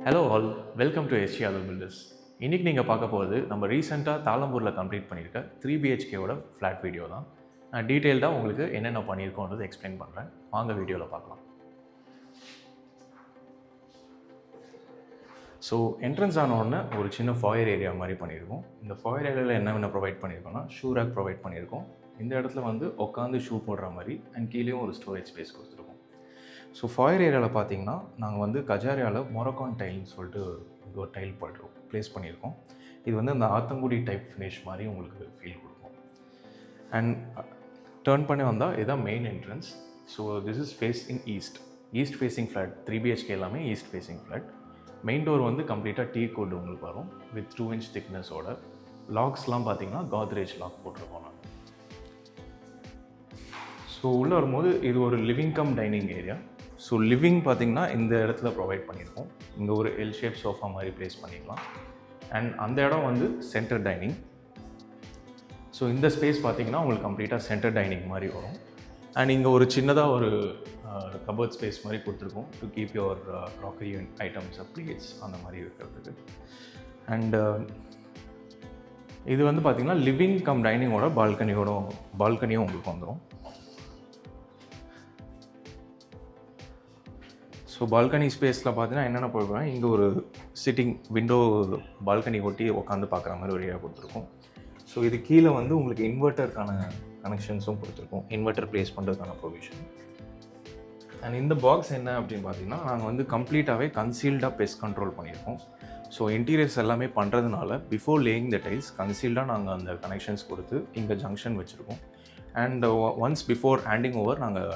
Hello all, welcome to SC Atharv builders. இன்றைக்கி நீங்கள் பார்க்க போகிறது நம்ம ரீசெண்டாக தாளம்பூரில் கம்ப்ளீட் பண்ணியிருக்க 3BHKவோட ஃப்ளாட் வீடியோ தான். நான் டீட்டெயில்டாக உங்களுக்கு என்னென்ன பண்ணியிருக்கோன்றது எக்ஸ்பிளைன் பண்ணுறேன். வாங்க வீடியோவில் பார்க்கலாம். ஸோ என்ட்ரன்ஸ் ஆன உடனே ஒரு சின்ன ஃபாயர் ஏரியா மாதிரி பண்ணியிருக்கோம். இந்த ஃபாயர் ஏரியாவில் என்ன ப்ரொவைட் பண்ணியிருக்கோம்னா ஷூ ரேக் ப்ரொவைட் பண்ணியிருக்கோம். இந்த இடத்துல வந்து உட்காந்து ஷூ போடுற மாதிரி அண்ட் கீழேயும் ஒரு ஸ்டோரேஜ் ஸ்பேஸ் கொடுத்துருக்கோம். ஸோ ஃபாயர் ஏரியாவில் பார்த்தீங்கன்னா நாங்கள் வந்து கஜாரியாவில் மொரக்கான் டைல்னு சொல்லிட்டு இது ஒரு டைல் போட்டுருக்கோம், ப்ளேஸ் பண்ணியிருக்கோம். இது வந்து அந்த ஆத்தங்குடி டைப் ஃபினிஷ் மாதிரி உங்களுக்கு ஃபீல் கொடுக்கும். அண்ட் டேர்ன் பண்ணி வந்தால் இதுதான் main entrance. So this is facing east facing flat. 3BHK எல்லாமே east facing flat. Main door வந்து கம்ப்ளீட்டாக டீ கோட் உங்களுக்கு வரும் வித் 2 inch திக்னஸோட. லாக்ஸ்லாம் பார்த்தீங்கன்னா காத்ரேஜ் லாக் போட்டிருக்கோம் நாங்கள். ஸோ உள்ளே வரும்போது இது ஒரு living come dining area. So living பார்த்திங்கன்னா இந்த இடத்துல ப்ரொவைட் பண்ணியிருக்கோம். இங்கே ஒரு எல் ஷேப் சோஃபா மாதிரி ப்ளேஸ் பண்ணிக்கலாம். அண்ட் அந்த இடம் வந்து சென்டர் டைனிங். ஸோ இந்த ஸ்பேஸ் பார்த்திங்கன்னா உங்களுக்கு கம்ப்ளீட்டாக சென்டர் டைனிங் மாதிரி வரும். அண்ட் இங்கே ஒரு சின்னதாக ஒரு கபர்ட் ஸ்பேஸ் மாதிரி கொடுத்துருக்கோம் to keep your crockery items plates அந்த மாதிரி இருக்கிறதுக்கு. அண்ட் இது வந்து பார்த்திங்கன்னா லிவிங் கம் டைனிங்கோட பால்கனியும் உங்களுக்கு வந்துடும். ஸோ பால்கனி ஸ்பேஸில் பார்த்தீங்கன்னா என்னென்ன போடுவேன், இங்கே ஒரு சிட்டிங் விண்டோ பால்கனி ஒட்டி உட்காந்து பார்க்குற மாதிரி ஒரு ஏரியா கொடுத்துருக்கோம். ஸோ இது கீழே வந்து உங்களுக்கு இன்வெர்ட்டருக்கான கனெக்ஷன்ஸும் கொடுத்துருக்கோம், இன்வெர்ட்டர் ப்ளேஸ் பண்ணுறதுக்கான ப்ரொவிஷன். அண்ட் இந்த பாக்ஸ் என்ன அப்படின்னு பார்த்தீங்கன்னா நாங்கள் வந்து கம்ப்ளீட்டாகவே கன்சீல்டாக பெஸ்ட் கண்ட்ரோல் பண்ணியிருக்கோம். ஸோ இன்டீரியர்ஸ் எல்லாமே பண்ணுறதுனால பிஃபோர் லேயிங் த டைல்ஸ் கன்சீல்டாக நாங்கள் அந்த கனெக்ஷன்ஸ் கொடுத்து இங்கே ஜங்ஷன் வச்சுருக்கோம். And once before handing over நாங்கள்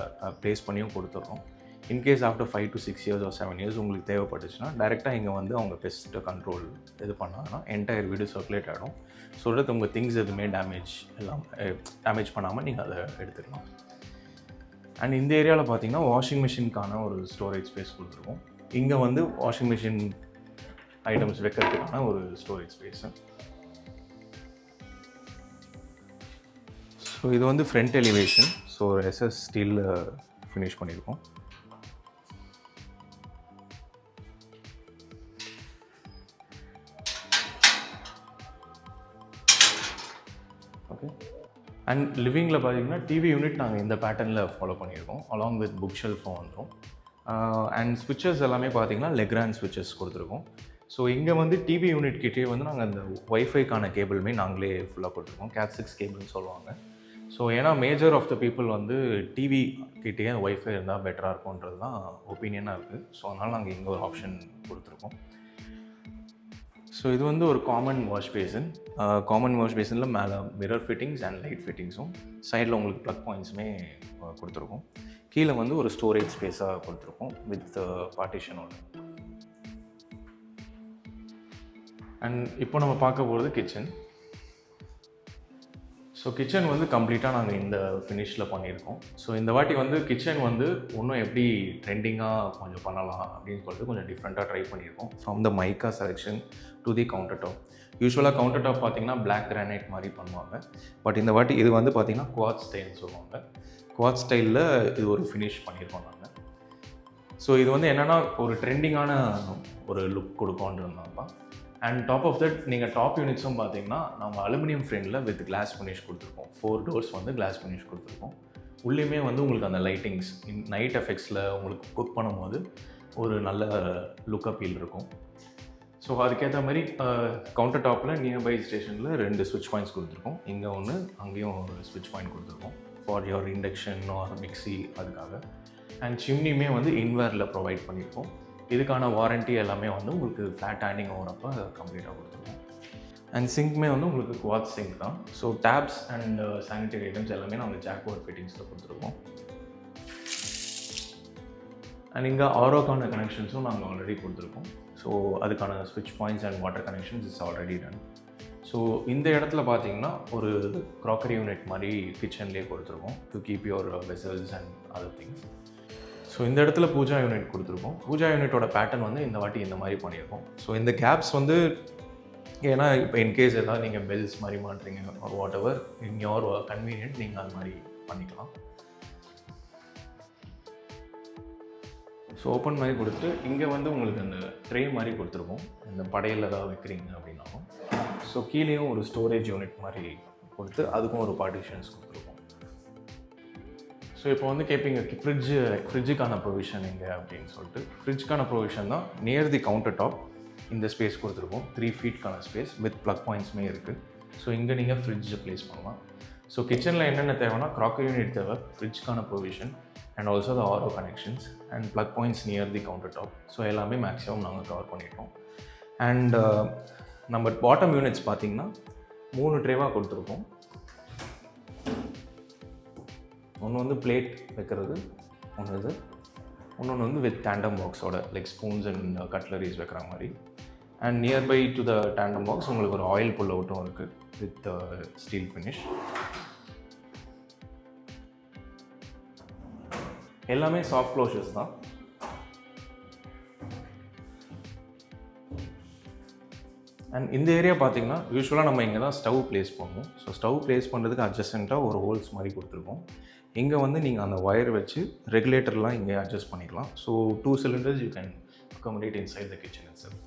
ப்ளேஸ் பண்ணியும் கொடுத்துட்றோம். In case after 5 to 6 years or 7 years உங்களுக்கு தேவைப்பட்டுச்சுன்னா டேரெக்டாக இங்கே வந்து அவங்க பெஸ்ட் கண்ட்ரோல் இது பண்ணாங்கன்னா என்டையர் வீடு சர்க்குலேட் ஆகிடும். ஸோ தட் உங்கள் திங்ஸ் எதுவுமே டேமேஜ் பண்ணாமல் நீங்கள் அதை எடுத்துக்கலாம். அண்ட் இந்த ஏரியாவில் பார்த்தீங்கன்னா வாஷிங் மிஷினுக்கான ஒரு ஸ்டோரேஜ் ஸ்பேஸ் கொடுத்துருக்கோம். இங்கே வந்து வாஷிங் மிஷின் ஐட்டம்ஸ் வைக்கிறதுக்கான ஒரு ஸ்டோரேஜ் ஸ்பேஸு. ஸோ இது வந்து ஃப்ரண்ட் எலிவேஷன். ஸோ SS ஸ்டீலில் ஃபினிஷ் பண்ணியிருக்கோம். ஓகே. அண்ட் லிவிங்கில் பார்த்தீங்கன்னா டிவி யூனிட் நாங்கள் இந்த பேட்டர்னில் ஃபாலோ பண்ணியிருக்கோம். அலாங் வித் புக் ஷெல்ஃபும் வந்துடும். அண்ட் ஸ்விட்சஸ் எல்லாமே பார்த்தீங்கன்னா லெக்ராண்ட் ஸ்விட்சஸ் கொடுத்துருக்கோம். ஸோ இங்கே வந்து டிவி யூனிட் கிட்டே வந்து நாங்கள் அந்த ஒய்ஃபைக்கான கேபிளுமே நாங்களே ஃபுல்லாக கொடுத்துருக்கோம். Cat 6 கேபிள்னு சொல்லுவாங்க. ஸோ ஏன்னா மேஜர் ஆஃப் த பீப்புள் வந்து டிவி கிட்டே ஒய்ஃபை இருந்தால் பெட்டராக இருக்கும்ன்றது தான் ஒப்பீனியனாக இருக்குது. ஸோ அதனால் நாங்கள் இங்கே ஒரு ஆப்ஷன் கொடுத்துருக்கோம். ஸோ இது வந்து ஒரு காமன் வாஷ் பேசனில் மேலே மிரர் ஃபிட்டிங்ஸ் அண்ட் லைட் ஃபிட்டிங்ஸும் சைடில் உங்களுக்கு ப்ளக் பாயிண்ட்ஸுமே கொடுத்துருக்கோம். கீழே வந்து ஒரு ஸ்டோரேஜ் ஸ்பேஸாக கொடுத்துருக்கோம் வித் பார்ட்டிஷனோட. அண்ட் இப்போ நம்ம பார்க்க போகிறது கிச்சன். ஸோ கிச்சன் வந்து கம்ப்ளீட்டாக நாங்கள் இந்த ஃபினிஷில் பண்ணியிருக்கோம். ஸோ இந்த வாட்டி வந்து கிச்சன் வந்து இன்னும் எப்படி ட்ரெண்டிங்காக கொஞ்சம் பண்ணலாம் அப்படின்னு சொல்லிட்டு கொஞ்சம் டிஃப்ரெண்ட்டாக ட்ரை பண்ணியிருக்கோம். From the mica selection to the counter top. யூஸ்வலாக கவுண்டர் டாப் பார்த்தீங்கன்னா பிளாக் கிரானைட் மாதிரி பண்ணுவாங்க. பட் இந்த வாட்டி இது வந்து பார்த்திங்கன்னா குவார்ட்ஸ் ஸ்டைல்னு சொல்லுவாங்க. குவார்ட்ஸ் ஸ்டைலில் இது ஒரு ஃபினிஷ் பண்ணியிருக்கோம் நாங்கள். ஸோ இது வந்து என்னென்னா ஒரு ட்ரெண்டிங்கான ஒரு லுக் கொடுக்கோன்றதுனால தான். அண்ட் டாப் ஆஃப் தட் நீங்கள் டாப் யூனிட்ஸும் பார்த்தீங்கன்னா நம்ம அலுமினியம் ஃப்ரேமில் வித் கிளாஸ் ஃபினிஷ் கொடுத்துருக்கோம். 4 doors வந்து கிளாஸ் ஃபினிஷ் கொடுத்துருக்கோம். உள்ளேயுமே வந்து உங்களுக்கு அந்த லைட்டிங்ஸ் நைட் எஃபெக்ட்ஸில் உங்களுக்கு குக் பண்ணும்போது ஒரு நல்ல லுக் அப்பீல் இருக்கும். ஸோ அதுக்கேற்ற மாதிரி கவுண்டர் டாப்பில் நியர்பை ஸ்டேஷனில் 2 ஸ்விட்ச் பாயிண்ட்ஸ் கொடுத்துருக்கோம். இங்கே ஒன்று, அங்கேயும் ஒரு ஸ்விட்ச் பாயிண்ட் கொடுத்துருக்கோம் for your induction or mixie அதுக்காக. அண்ட் சிம்னியுமே வந்து இன்வேரில் ப்ரொவைட் பண்ணியிருக்கோம். இதுக்கான வாரண்ட்டி எல்லாமே வந்து உங்களுக்கு ஃப்ளாட் ஹேண்டிங் ஓவரப்போ கம்ப்ளீட்டாக கொடுத்துருக்கோம். அண்ட் சிங்க்மே வந்து உங்களுக்கு குவார்ட்ஸ் சிங்க் தான். So taps and sanitary items எல்லாமே நாங்கள் ஜாக்வார் ஃபிட்டிங்ஸில் கொடுத்துருக்கோம். அண்ட் இங்கே ஆரோக்கான கனெக்ஷன்ஸும் நாங்கள் ஆல்ரெடி கொடுத்துருக்கோம். ஸோ அதுக்கான ஸ்விட்ச் points and water connections is already done. So இந்த இடத்துல பார்த்தீங்கன்னா ஒரு க்ராக்கரி யூனிட் மாதிரி கிச்சன்லேயே கொடுத்துருக்கோம் to keep your vessels and other things. So இந்த இடத்துல பூஜா யூனிட் கொடுத்துருக்கோம். பூஜா யூனிட்டோட பேட்டர்ன் வந்து இந்த வாட்டி இந்த மாதிரி பண்ணியிருக்கோம். ஸோ இந்த கேப்ஸ் வந்து ஏன்னா இப்போ இன்கேஸ் ஏதாவது நீங்கள் பெல்ஸ் மாதிரி மாட்டுறீங்க ஒரு what ever in your convenient நீங்கள் அது மாதிரி பண்ணிக்கலாம். ஸோ ஓப்பன் மாதிரி கொடுத்துட்டு இங்கே வந்து உங்களுக்கு அந்த ட்ரே மாதிரி கொடுத்துருக்கோம், இந்த படையில் ஏதாவது வைக்கிறீங்க அப்படின்னாலும். ஸோ கீழேயும் ஒரு ஸ்டோரேஜ் யூனிட் மாதிரி கொடுத்து அதுக்கும் ஒரு பார்ட்டிஷன்ஸ் கொடுத்துருக்கோம். ஸோ இப்போ வந்து கேட்பீங்க ஃப்ரிட்ஜுக்கான ப்ரொவிஷன் எங்கே அப்படின்னு சொல்லிட்டு. ஃப்ரிட்ஜுக்கான ப்ரொவிஷன் தான் நியர் தி கவுண்டர் டாப் இந்த ஸ்பேஸ் கொடுத்துருக்கோம். 3 ஃபீட்கான ஸ்பேஸ் வித் ப்ளக் பாயிண்ட்ஸுமே இருக்குது. ஸோ இங்கே நீங்கள் ஃப்ரிட்ஜை ப்ளேஸ் பண்ணலாம். ஸோ கிச்சனில் என்னென்ன தேவைன்னா க்ராக்கரி யூனிட் தேவை, ஃப்ரிட்ஜுக்கான provision and also the RO connections and plug points near the counter top. So எல்லாமே மேக்ஸிமம் நாங்கள் கவர் பண்ணிட்டோம். அண்ட் நம்ம பாட்டம் யூனிட்ஸ் பார்த்திங்கன்னா 3 ட்ரேவாக கொடுத்துருக்கோம். ஒன்று வந்து பிளேட் வைக்கிறது ஒன்று, இது இன்னொன்று வந்து வித் டேண்டம் பாக்ஸோட லைக் ஸ்பூன்ஸ் அண்ட் கட்லரிஸ் வைக்கிற மாதிரி. And nearby to the tandem box உங்களுக்கு ஒரு ஆயில் புல் அவுட்டும் இருக்குது வித் ஸ்டீல் ஃபினிஷ். எல்லாமே சாஃப்ட் க்ளோஷர்ஸ் தான். அண்ட் இந்த ஏரியா பார்த்திங்கன்னா யூஸ்வலாக நம்ம இங்கே தான் ஸ்டவ் ப்ளேஸ் பண்ணுவோம். ஸோ ஸ்டவ் ப்ளேஸ் பண்ணுறதுக்கு அட்ஜஸ்டண்ட்டாக ஒரு ஹோல்ஸ் மாதிரி கொடுத்துருக்கோம். இங்கே வந்து நீங்கள் அந்த ஒயர் வச்சு ரெகுலேட்டர்லாம் இங்கே அட்ஜஸ்ட் பண்ணிக்கலாம். So 2 cylinders you can accommodate inside the kitchen itself.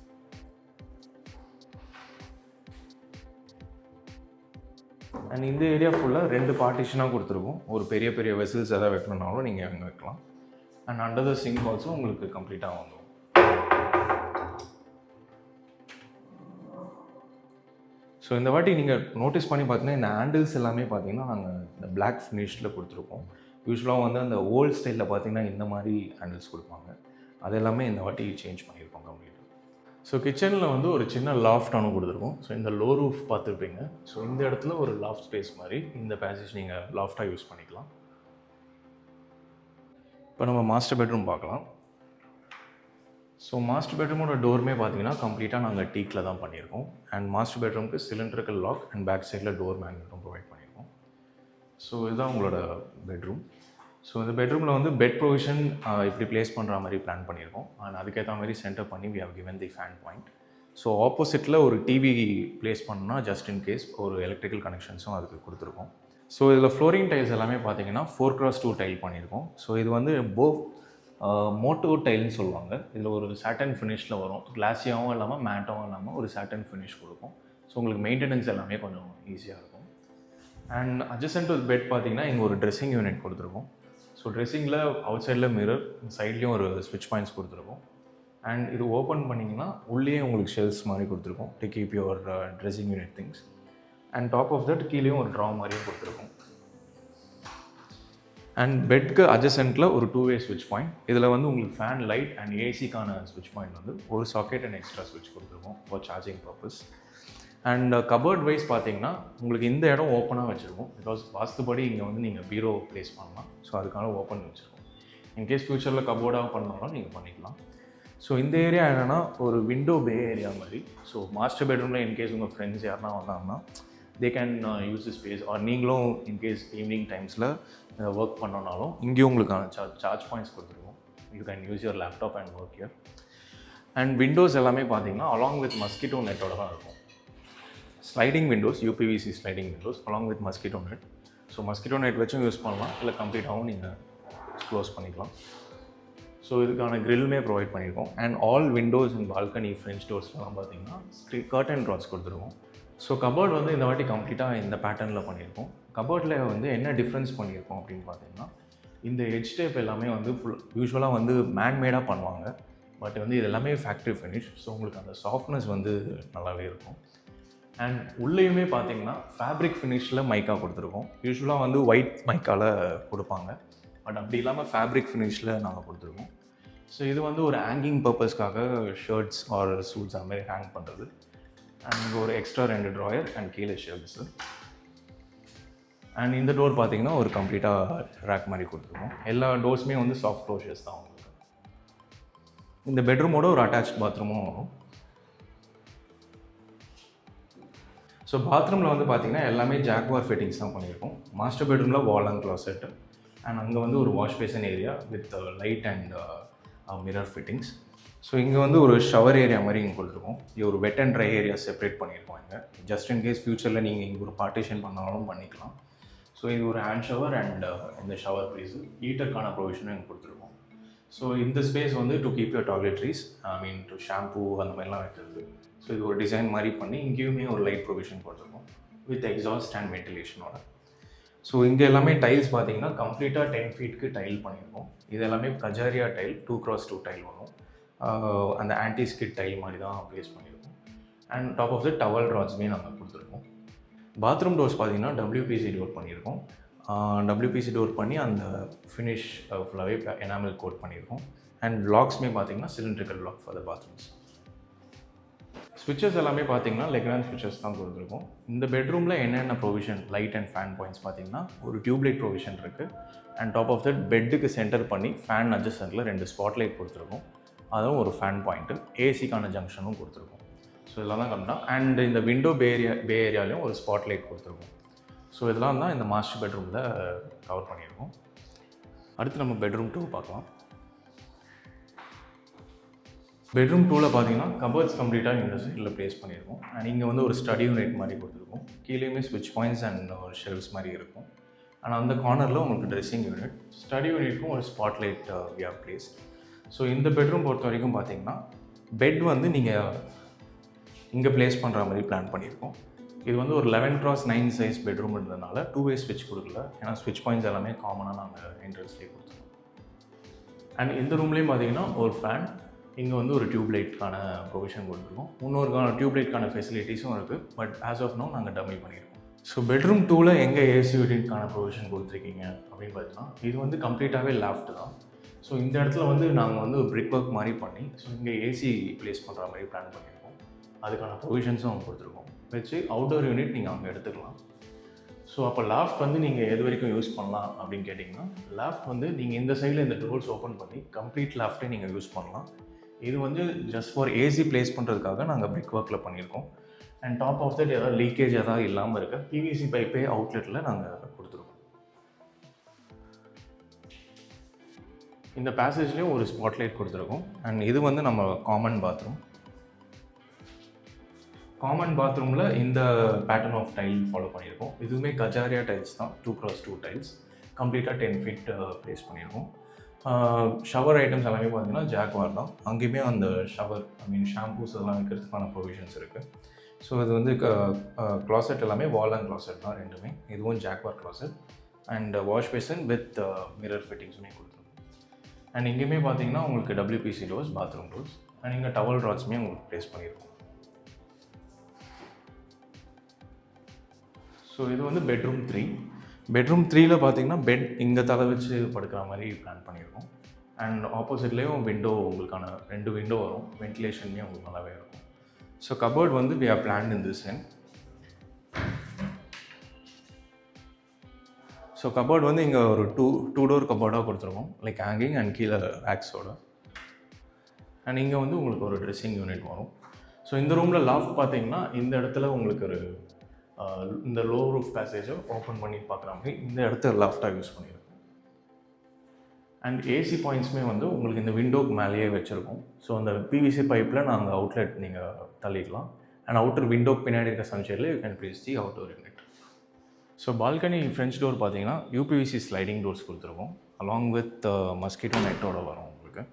And இந்த ஏரியா ஃபுல்லாக 2 பார்ட்டிஷனாக கொடுத்துருக்கோம். ஒரு பெரிய பெரிய வெசல்ஸ் எதாவது வைக்கணுன்னாலும் நீங்கள் அங்கே வைக்கலாம். And under the sink also உங்களுக்கு கம்ப்ளீட்டாக வந்துடும். ஸோ இந்த வாட்டி நீங்கள் நோட்டீஸ் பண்ணி பார்த்தீங்கன்னா இந்த ஹேண்டில்ஸ் எல்லாமே பார்த்தீங்கன்னா நாங்கள் இந்த பிளாக் ஃபினிஷில் கொடுத்துருக்கோம். யூஸ்வலாக வந்து அந்த ஓல்ட் ஸ்டைலில் பார்த்தீங்கன்னா இந்த மாதிரி ஹேண்டில்ஸ் கொடுப்பாங்க. அது எல்லாமே இந்த வாட்டி சேஞ்ச் பண்ணியிருக்கோம் கம்ப்ளீட்டாக. ஸோ கிச்சனில் வந்து ஒரு சின்ன லாஃப்ட் ஒன்று கொடுத்துருக்கோம். ஸோ இந்த லோ ரூஃப் பார்த்துருப்பீங்க. ஸோ இந்த இடத்துல ஒரு லாஃப்ட் ஸ்பேஸ் மாதிரி இந்த பேசேஜ் நீங்கள் லாஃப்டாக யூஸ் பண்ணிக்கலாம். இப்போ நம்ம மாஸ்டர் பெட்ரூம் பார்க்கலாம். ஸோ மாஸ்டர் பெட்ரூமோட டோருமே பார்த்தீங்கன்னா கம்ப்ளீட்டாக நாங்கள் டீக்கில் தான் பண்ணியிருக்கோம். அண்ட் மாஸ்டர் பெட்ரூமுக்கு சிலிண்ட்ரிக்கல் லாக் அண்ட் பேக் சைடில் டோர் மேக்னெட்டும் ப்ரொவைட் பண்ணியிருக்கோம். ஸோ இதுதான் உங்களோட பெட்ரூம். ஸோ இந்த பெட்ரூமில் வந்து பெட் ப்ரொவிஷன் இப்படி ப்ளேஸ் பண்ணுற மாதிரி பிளான் பண்ணியிருக்கோம். அண்ட் அதுக்கேற்ற மாதிரி சென்டர் பண்ணி we have given the fan point. So ஆப்போசிட்டில் ஒரு டிவி ப்ளேஸ் பண்ணால் ஜஸ்ட் இன் கேஸ் ஒரு எலக்ட்ரிக்கல் கனெக்ஷன்ஸும் அதுக்கு கொடுத்துருக்கோம். ஸோ இதில் ஃப்ளோரிங் டைல்ஸ் எல்லாமே பார்த்தீங்கன்னா 4x2 டைல் பண்ணியிருக்கோம். ஸோ இது வந்து மோட்டோ டைல்னு சொல்லுவாங்க. இதில் ஒரு சாட்டன் ஃபினிஷில் வரும். கிளாஸியாகவும் இல்லாமல் மேட்டாகவும் இல்லாமல் ஒரு சாட்டன் ஃபினிஷ் கொடுக்கும். ஸோ உங்களுக்கு மெயின்டெனன்ஸ் எல்லாமே கொஞ்சம் ஈஸியாக இருக்கும். அண்ட் அட்ஜசன்ட் டு பெட் பார்த்தீங்கன்னா இங்கே ஒரு ட்ரெஸ்ஸிங் யூனிட் கொடுத்துருக்கோம். ஸோ ட்ரெஸ்ஸிங்கில் அவுட் சைடில் மிரர், சைட்லேயும் ஒரு ஸ்விட்ச் பாயிண்ட்ஸ் கொடுத்துருக்கோம். அண்ட் இது ஓப்பன் பண்ணிங்கன்னா உள்ளே உங்களுக்கு ஷெல்ஸ் மாதிரி கொடுத்துருக்கோம் to keep your dressing unit things. And top of that கீழேயும் ஒரு ட்ரா மாதிரியும் கொடுத்துருக்கோம். அண்ட் பெட்க்கு அட்ஜசன்ட்டில் ஒரு 2-way ஸ்விட்ச் பாயிண்ட். இதில் வந்து உங்களுக்கு ஃபேன், லைட் அண்ட் ஏசிக்கான ஸ்விட்ச் பாயிண்ட் வந்து ஒரு சாக்கெட் அண்ட் எக்ஸ்ட்ரா ஸ்விட்ச் கொடுத்துருக்கோம் for charging purpose. And cupboard wise பார்த்தீங்கன்னா உங்களுக்கு இந்த இடம் ஓப்பனாக வச்சுருக்கோம். பிகாஸ் வாஸ்துபடி இங்கே வந்து நீங்கள் பீரோ ப்ளேஸ் பண்ணலாம். ஸோ அதுக்கான ஓப்பன் வச்சுருக்கோம். இன்கேஸ் ஃப்யூச்சரில் கபோர்டாக பண்ணாலும் நீங்கள் பண்ணிக்கலாம். ஸோ இந்த ஏரியா என்னென்னா ஒரு விண்டோ பே ஏரியா மாதிரி. ஸோ மாஸ்டர் பெட்ரூமில் இன்கேஸ் உங்கள் ஃப்ரெண்ட்ஸ் யாருனா வந்தாங்கன்னா they can use the space. Or நீங்களும் இன்கேஸ் ஈவினிங் டைம்ஸில் ஒர்க் பண்ணோன்னாலும் இங்கேயும் உங்களுக்கான சார்ஜ் பாயிண்ட்ஸ் கொடுத்துருக்கோம். You can use your laptop and work here. And windows எல்லாமே பார்த்தீங்கன்னா அலாங் வித் மஸ்கிட்டோ நெட்டோட தான் இருக்கும். Sliding windows, UPVC sliding windows along with mosquito net. So mosquito net வச்சும் யூஸ் பண்ணலாம், இல்லை கம்ப்ளீட்டாகவும் நீங்கள் க்ளோஸ் பண்ணிக்கலாம். ஸோ இதுக்கான க்ரில்லுமே ப்ரொவைட் பண்ணியிருக்கோம். And all windows and balcony French டோர்ஸ்லாம் பார்த்தீங்கன்னா கர்டன் ராட்ஸ் கொடுத்துருக்கோம். ஸோ கபோர்ட் வந்து இந்த வாட்டி கம்ப்ளீட்டாக இந்த பேட்டர்னில் பண்ணியிருக்கோம். கபோர்டில் வந்து என்ன டிஃப்ரென்ஸ் பண்ணியிருக்கோம் அப்படின்னு பார்த்தீங்கன்னா இந்த எட்ஜ் டேப் எல்லாமே வந்து யூஸ்வலாக வந்து மேன்மேடாக பண்ணுவாங்க. பட் வந்து இது எல்லாமே ஃபேக்ட்ரி ஃபினிஷ். ஸோ உங்களுக்கு அந்த சாஃப்ட்னஸ் வந்து நல்லாவே இருக்கும். அண்ட் உள்ளேயுமே பார்த்தீங்கன்னா ஃபேப்ரிக் ஃபினிஷில் மைக்கா கொடுத்துருக்கோம். யூஸ்வலாக வந்து ஒயிட் மைக்காவில் கொடுப்பாங்க. பட் அப்படி இல்லாமல் ஃபேப்ரிக் ஃபினிஷில் நாங்கள் கொடுத்துருக்கோம். ஸோ இது வந்து ஒரு ஹேங்கிங் பர்பஸ்க்காக ஷர்ட்ஸ் ஆர் சூட்ஸ் அது மாதிரி ஹேங் பண்ணுறது. அண்ட் இங்கே ஒரு எக்ஸ்ட்ரா 2 ட்ராயர் அண்ட் கீழே ஷெல்ஃப்ஸு. அண்ட் இந்த டோர் பார்த்தீங்கன்னா ஒரு கம்ப்ளீட்டாக ரேக் மாதிரி கொடுத்துருக்கோம். எல்லா டோர்ஸுமே வந்து சாஃப்ட் க்ளோஷர்ஸ் தான் உங்களுக்கு. இந்த பெட்ரூமோட ஒரு அட்டாச் பாத்ரூமும் வரும். ஸோ பாத்ரூமில் வந்து பார்த்தீங்கன்னா எல்லாமே ஜாக்வார் ஃபிட்டிங்ஸ் தான் பண்ணியிருக்கோம். மாஸ்டர் பெட்ரூமில் வால் அண்ட் க்ளாசெட் அண்ட் அங்கே வந்து ஒரு wash passion area with light and mirror fittings. So இங்கே வந்து ஒரு ஷவர் ஏரியா மாதிரி இங்கே கொடுத்துருக்கோம். இது ஒரு வெட் அண்ட் ட்ரை ஏரியா செப்பரேட் பண்ணியிருக்கோம் இங்கே. ஜஸ்ட் இன் கேஸ் ஃப்யூச்சரில் நீங்கள் இங்கே ஒரு பார்ட்டிஷன் பண்ணாலும் பண்ணிக்கலாம். ஸோ இது ஒரு ஹேண்ட் ஷவர் அண்ட் இந்த ஷவர் ப்ளேஸு ஹீட்டருக்கான ப்ரொவிஷனும் இங்கே கொடுத்துருக்கோம். ஸோ இந்த ஸ்பேஸ் வந்து to keep your toiletries, I mean to shampoo அந்த மாதிரிலாம் வைக்கிறது. ஸோ இது ஒரு டிசைன் மாதிரி பண்ணி இங்கேயுமே ஒரு லைட் ப்ரொவிஷன் கொடுத்துருக்கோம் வித் எக்ஸாஸ்ட் அண்ட் வென்டிலேஷனோட. ஸோ இங்கே எல்லாமே டைல்ஸ் பார்த்தீங்கன்னா கம்ப்ளீட்டாக 10 ஃபீட்க்கு டைல் பண்ணியிருக்கோம். இது எல்லாமே கஜாரியா டைல் 2x2 டைல் வரும். அந்த ஆன்டி ஸ்கிட் டைல் மாதிரி தான் ப்ளேஸ் பண்ணியிருக்கோம். And top of the towel ராட்ஸுமே நாங்கள் கொடுத்துருக்கோம். பாத்ரூம் டோர்ஸ் பார்த்தீங்கன்னா WPC டோர் பண்ணியிருக்கோம். WPC டோர் பண்ணி அந்த ஃபினிஷ் ஃபுல்லாகவே எனாமல் கோட் பண்ணியிருக்கோம். அண்ட் லாக்ஸ்மே பார்த்தீங்கன்னா cylindrical lock for the bathrooms. ஸ்விட்சஸ் எல்லாமே பார்த்தீங்கன்னா லெக்ரான் ஸ்விட்சஸ் தான் கொடுத்துருக்கோம். இந்த பெட்ரூமில் என்னென்ன provision light and fan points பார்த்தீங்கன்னா ஒரு டியூப்லைட் ப்ரொவிஷன் இருக்குது. அண்ட் டாப் ஆஃப் தட் பெட்டுக்கு சென்டர் பண்ணி ஃபேன் அட்ஜஸ்டன்ட்டில் 2 ஸ்பாட்லைட் கொடுத்துருக்கோம். அதுவும் ஒரு ஃபேன் பாயிண்ட்டு, ஏசிக்கான ஜங்ஷனும் கொடுத்துருக்கோம். ஸோ இதெல்லாம் தான் கம்மினா. அண்ட் இந்த விண்டோ பே ஏரியாலையும் ஒரு ஸ்பாட்லைட் கொடுத்துருக்கோம். ஸோ இதெல்லாம் தான் இந்த மாஸ்டர் பெட்ரூமில் கவர் பண்ணியிருக்கோம். அடுத்து நம்ம பெட்ரூம் 2 பார்க்கலாம். பெட்ரூம் 2ல் பார்த்தீங்கன்னா கபர்ட்ஸ் கம்ப்ளீட்டாக இந்த சைடில் ப்ளேஸ் பண்ணியிருக்கோம். அண்ட் இங்கே வந்து ஒரு ஸ்டடி யூனிட் மாதிரி கொடுத்துருக்கோம். கீழேயுமே ஸ்விட்ச் பாயிண்ட்ஸ் அண்ட் ஒரு ஷெல்ஃப்ஸ் மாதிரி இருக்கும். அண்ட் அந்த கார்னரில் உங்களுக்கு ட்ரெஸ்ஸிங் யூனிட், ஸ்டடி யூனிட்க்கும் ஒரு spotlight we have place. So இந்த பெட்ரூம் பொறுத்த வரைக்கும் பார்த்தீங்கன்னா பெட் வந்து நீங்கள் இங்கே ப்ளேஸ் பண்ணுற மாதிரி பிளான் பண்ணியிருக்கோம். இது வந்து ஒரு 11x9 சைஸ் பெட்ரூம் இருந்ததுனால 2-வே ஸ்விட்ச் கொடுக்கல. ஏன்னா ஸ்விட்ச் பாயிண்ட்ஸ் எல்லாமே காமனாக நாங்கள் என்ட்ரன்ஸ்லேயே கொடுத்துருக்கோம். அண்ட் இந்த ரூம்லேயும் பார்த்தீங்கன்னா ஒரு ஃபேன், இங்கே வந்து ஒரு டியூப்லைட்கான ப்ரொவிஷன் கொடுத்துருக்கோம். இன்னொரு டியூப்லைட்கான ஃபெசிலிட்டிஸும் இருக்குது. பட் ஆஸ் ஆஃப் நோ நாங்கள் டம்மி பண்ணியிருக்கோம். ஸோ பெட்ரூம் 2ல் எங்கே ஏசி யூனிட்கான ப்ரொவிஷன் கொடுத்துருக்கீங்க அப்படின்னு பார்த்தீங்கன்னா இது வந்து கம்ப்ளீட்டாகவே லாஃப்ட் தான். ஸோ இந்த இடத்துல வந்து நாங்கள் வந்து ஒரு பிரிக் ஒர்க் மாதிரி பண்ணி ஸோ இங்கே ஏசி ப்ளேஸ் பண்ணுற மாதிரி பிளான் பண்ணியிருக்கோம். அதுக்கான ப்ரொவிஷன்ஸும் கொடுத்துருக்கோம். வச்சு அவுட்டோர் யூனிட் நீங்கள் அங்கே எடுத்துக்கலாம். ஸோ அப்போ லாஃப்ட் வந்து நீங்கள் எது வரைக்கும் யூஸ் பண்ணலாம் அப்படின்னு கேட்டிங்கன்னா லாஃப்ட் வந்து நீங்கள் இந்த சைடில் இந்த டோர்ஸ் ஓப்பன் பண்ணி கம்ப்ளீட் லாஃப்ட்டே நீங்கள் யூஸ் பண்ணலாம். இது வந்து ஜஸ்ட் ஃபார் ஏசி ப்ளேஸ் பண்ணுறதுக்காக நாங்கள் பிரிக் ஒர்க்கில் பண்ணியிருக்கோம். அண்ட் டாப் ஆஃப் தட் ஏதாவது லீக்கேஜ் எதாவது இல்லாமல் இருக்க PVC பைப்பே அவுட்லெட்டில் நாங்கள் கொடுத்துருக்கோம். இந்த பேசேஜ்லேயும் ஒரு ஸ்பாட்லைட் கொடுத்துருக்கோம். அண்ட் இது வந்து நம்ம காமன் பாத்ரூம். காமன் பாத்ரூமில் இந்த பேட்டர்ன் ஆஃப் டைல் ஃபாலோ பண்ணியிருக்கோம். இதுவுமே கஜாரியா டைல்ஸ் தான், 2x2 டைல்ஸ், கம்ப்ளீட்டாக 10 ஃபீட் ப்ளேஸ் பண்ணியிருக்கோம். ஷவர் ஐட்டம்ஸ் எல்லாமே பார்த்தீங்கன்னா ஜாக்வார் தான். அங்கேயுமே அந்த ஷவர் ஷாம்பூஸ் அதெல்லாம் வைக்கிறதுக்கான ப்ரொவிஷன்ஸ் இருக்குது. ஸோ இது வந்து க்ளாசெட் எல்லாமே வால் அண்ட் க்ளாசெட் தான் ரெண்டுமே. இதுவும் Jaguar closet and wash basin with mirror ஃபிட்டிங்ஸுமே கொடுத்துருக்கோம். அண்ட் இங்கேயுமே பார்த்தீங்கன்னா உங்களுக்கு WPC doors, bathroom doors, and இங்கே டவல் ராட்ஸுமே உங்களுக்கு ப்ளேஸ் பண்ணியிருக்கோம். ஸோ இது வந்து பெட்ரூம் 3. பெட்ரூம் 3ல் பார்த்தீங்கன்னா பெட் இங்கே தலை வச்சு படுக்கிற மாதிரி பிளான் பண்ணியிருக்கோம். அண்ட் ஆப்போசிட்லேயும் விண்டோ உங்களுக்கான 2 விண்டோ வரும். வென்டிலேஷனுமே உங்களுக்கு நல்லாவே இருக்கும். ஸோ கபோர்ட் வந்து we are planned in this end. So cupboard வந்து இங்கே ஒரு டூ டோர் கபோர்டாக கொடுத்துருக்கோம், லைக் ஹேங்கிங் அண்ட் கீழே ரேக்ஸோட. அண்ட் இங்கே வந்து உங்களுக்கு ஒரு ட்ரெஸ்ஸிங் யூனிட் வரும். ஸோ இந்த ரூமில் லாஃப்ட் பார்த்தீங்கன்னா இந்த இடத்துல உங்களுக்கு ஒரு இந்த லோ ரூஃப் பேசேஜை ஓப்பன் பண்ணி பார்க்குற மாதிரி இந்த இடத்த லாஃப்டாக யூஸ் பண்ணியிருக்கோம். அண்ட் ஏசி பாயிண்ட்ஸுமே வந்து உங்களுக்கு இந்த விண்டோக்கு மேலேயே வச்சுருக்கோம். ஸோ அந்த PVC பைப்பில் நாங்கள் அவுட்லெட் நீங்கள் தள்ளிக்கலாம். அண்ட் அவுட்டர் விண்டோக்கு பின்னாடி இருக்க சன்ஷேடில் you can place the outdoor unit. So balcony French door பார்த்தீங்கன்னா UPVC ஸ்லைடிங் டோர்ஸ் கொடுத்துருக்கோம். அலாங் வித் மஸ்கிட்டோ நெட்டோட வரும் உங்களுக்கு.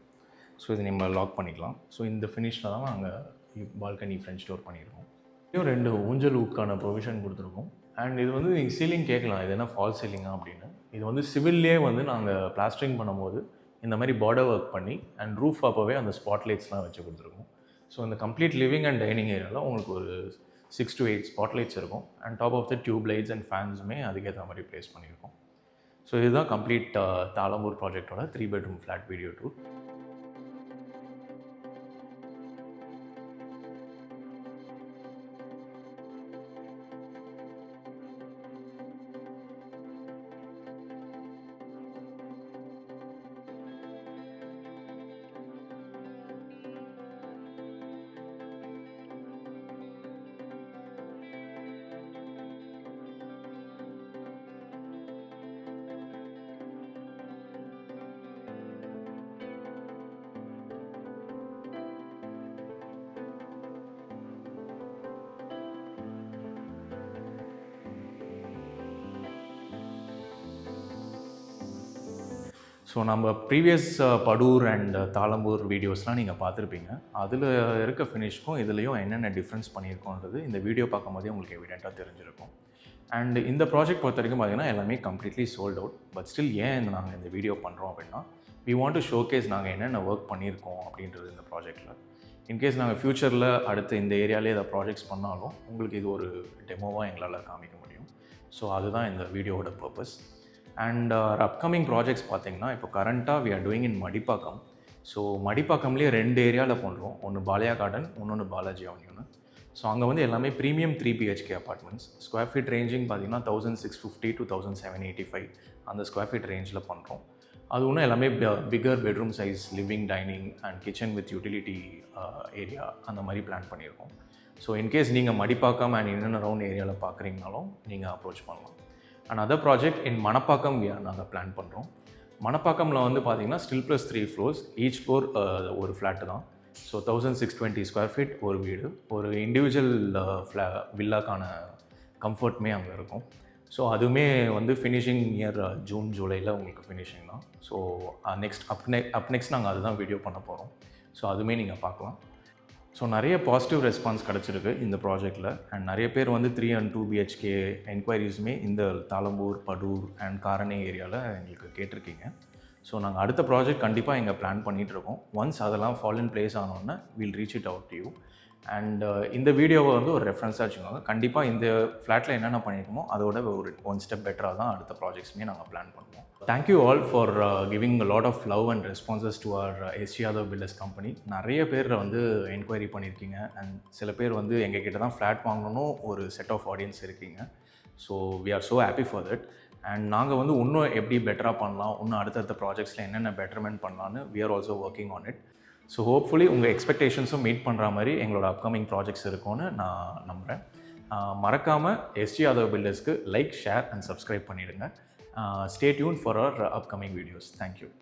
ஸோ இது நம்ம லாக் பண்ணிக்கலாம். ஸோ இந்த ஃபினிஷில் தான் நாங்கள் பால்கனி ஃப்ரெஞ்ச் டோர் பண்ணியிருக்கோம். இன்னும் 2 ஊஞ்சல் ஊக்கான ப்ரொவிஷன் கொடுத்துருக்கோம். அண்ட் இது வந்து நீங்கள் சீலிங் கேட்கலாம், இது என்ன ஃபால் சீலிங்கா அப்படின்னு. இது வந்து சிவில்லே வந்து நாங்கள் பிளாஸ்டரிங் பண்ணும்போது இந்த மாதிரி பார்டர் ஒர்க் பண்ணி அண்ட் ரூஃப் அப்போவே அந்த ஸ்பாட்லைட்ஸ்லாம் வச்சு கொடுத்துருக்கோம். ஸோ அந்த கம்ப்ளீட் லிவிங் அண்ட் டைனிங் ஏரியாவில் உங்களுக்கு ஒரு 6 to 8 ஸ்பாட்லைட்ஸ் இருக்கும். And top of the tube lights and ஃபேன்ஸுமே அதுக்கேற்ற மாதிரி ப்ளேஸ் பண்ணியிருக்கோம். ஸோ இதுதான் கம்ப்ளீட் தாளம்பூர் ப்ராஜெக்டோட 3 bedroom flat video tour. So நம்ம ப்ரீவியஸ் படூர் அண்ட் தாளம்பூர் வீடியோஸ்லாம் நீங்கள் பார்த்துருப்பீங்க. அதில் இருக்க ஃபினிஷ்க்கும் இதுலேயும் என்னென்ன டிஃப்ரென்ஸ் பண்ணியிருக்கோன்றது இந்த வீடியோ பார்க்கும்போதே உங்களுக்கு எவிடெண்ட்டாக தெரிஞ்சிருக்கும். அண்ட் இந்த ப்ராஜெக்ட் பொறுத்த வரைக்கும் பார்த்திங்கன்னா எல்லாமே completely sold out. But still ஏன் நாங்கள் இந்த வீடியோ பண்ணுறோம் அப்படின்னா, வி வாண்ட் டு ஷோகேஸ் நாங்கள் என்னென்ன ஒர்க் பண்ணியிருக்கோம் அப்படின்றது இந்த ப்ராஜெக்ட்டில். இன்கேஸ் நாங்கள் ஃப்யூச்சரில் அடுத்து இந்த ஏரியாவிலே ஏதாவது ப்ராஜெக்ட்ஸ் பண்ணாலும் உங்களுக்கு இது ஒரு டெமோவாக எங்களால் காமிக்க முடியும். ஸோ அதுதான் இந்த வீடியோவோட பர்பஸ். அண்ட் அப்கமிங் ப்ராஜெக்ட்ஸ் பார்த்திங்கன்னா இப்போ கரண்ட்டாக we are doing in Madipakkam. So மடிப்பாக்கம்லேயே 2 ஏரியாவில் பண்ணுறோம். ஒன்று பாலையா கார்டன், இன்னொன்று பாலாஜி அவென்யூன்னு. ஸோ அங்கே வந்து எல்லாமே premium 3 BHK apartments. Square feet ranging பார்த்திங்கன்னா 1650 to 1785 அந்த ஸ்கொயர் ஃபீட் ரேஞ்சில் பண்ணுறோம். அது ஒன்றும் எல்லாமே bigger bedroom size, living, dining and kitchen with utility area அந்த மாதிரி பிளான் பண்ணியிருக்கோம். ஸோ இன்கேஸ் நீங்கள் Madipakkam and in and around ஏரியாவில் பார்க்குறீங்கனாலும் நீங்கள் அப்ரோச் பண்ணலாம். And other project in Manappakkam நாங்கள் பிளான் பண்ணுறோம். மணப்பாக்கமில் வந்து பார்த்திங்கன்னா still plus 3 floors, each floor ஒரு ஃப்ளாட்டு தான். ஸோ 1620 ஸ்கொயர் ஃபீட் ஒரு வீடு, ஒரு இண்டிவிஜுவல் வில்லாக்கான கம்ஃபர்ட்மே அங்கே இருக்கும். ஸோ அதுவுமே வந்து ஃபினிஷிங் நியர் ஜூன் ஜூலையில் உங்களுக்கு ஃபினிஷிங் தான். ஸோ நெக்ஸ்ட் நாங்கள் அதுதான் வீடியோ பண்ண போகிறோம். ஸோ அதுவுமே நீங்கள் பார்க்கலாம். ஸோ நிறைய பாசிட்டிவ் ரெஸ்பான்ஸ் கிடச்சிருக்கு இந்த ப்ராஜெக்டில். அண்ட் நிறைய பேர் வந்து 3 and 2 BHK என்கொயரிஸுமே இந்த தாளம்பூர், படூர் அண்ட் காரணை ஏரியாவில் எங்களுக்கு கேட்டிருக்கீங்க. ஸோ நாங்கள் அடுத்த ப்ராஜெக்ட் கண்டிப்பாக இங்கே பிளான் பண்ணிகிட்ருக்கோம். ஒன்ஸ் அதெல்லாம் ஃபால் இன் பிளேஸ் ஆனோடனே will reach it out to you. And இந்த வீடியோவை வந்து ஒரு ரெஃபரன்ஸாக வச்சுக்கோங்க. கண்டிப்பாக இந்த ஃப்ளாட்டில் என்னென்ன பண்ணியிருக்கோமோ அதோட ஒரு 1 step பெட்டராக தான் அடுத்த ப்ராஜெக்ட்ஸுமே நாங்கள் பிளான் பண்ணுவோம். Thank you all for giving a lot of love and responses to our Atharv builders company. நிறைய பேர் வந்து என்கொயரி பண்ணியிருக்கீங்க. அண்ட் சில பேர் வந்து எங்கள் கிட்ட தான் ஃப்ளாட் வாங்கணும் ஒரு செட் ஆஃப் ஆடியன்ஸ் இருக்கீங்க. So we are so happy for that. And நாங்கள் வந்து இன்னும் எப்படி பெட்டராக பண்ணலாம், இன்னும் அடுத்தடுத்த ப்ராஜெக்ட்ஸில் என்னென்ன பெட்டர்மெண்ட் பண்ணலான்னு we are also working on it. So hopefully உங்கள் எக்ஸ்பெக்டேஷன்ஸும் மீட் பண்ணுற மாதிரி எங்களோட அப்கமிங் ப்ராஜெக்ட்ஸ் இருக்கும்னு நான் நம்புகிறேன். மறக்காமல் Atharv பில்டர்ஸ்க்கு லைக், ஷேர் அண்ட் சப்ஸ்கிரைப் பண்ணிவிடுங்க. Stay tuned for our upcoming videos. Thank you.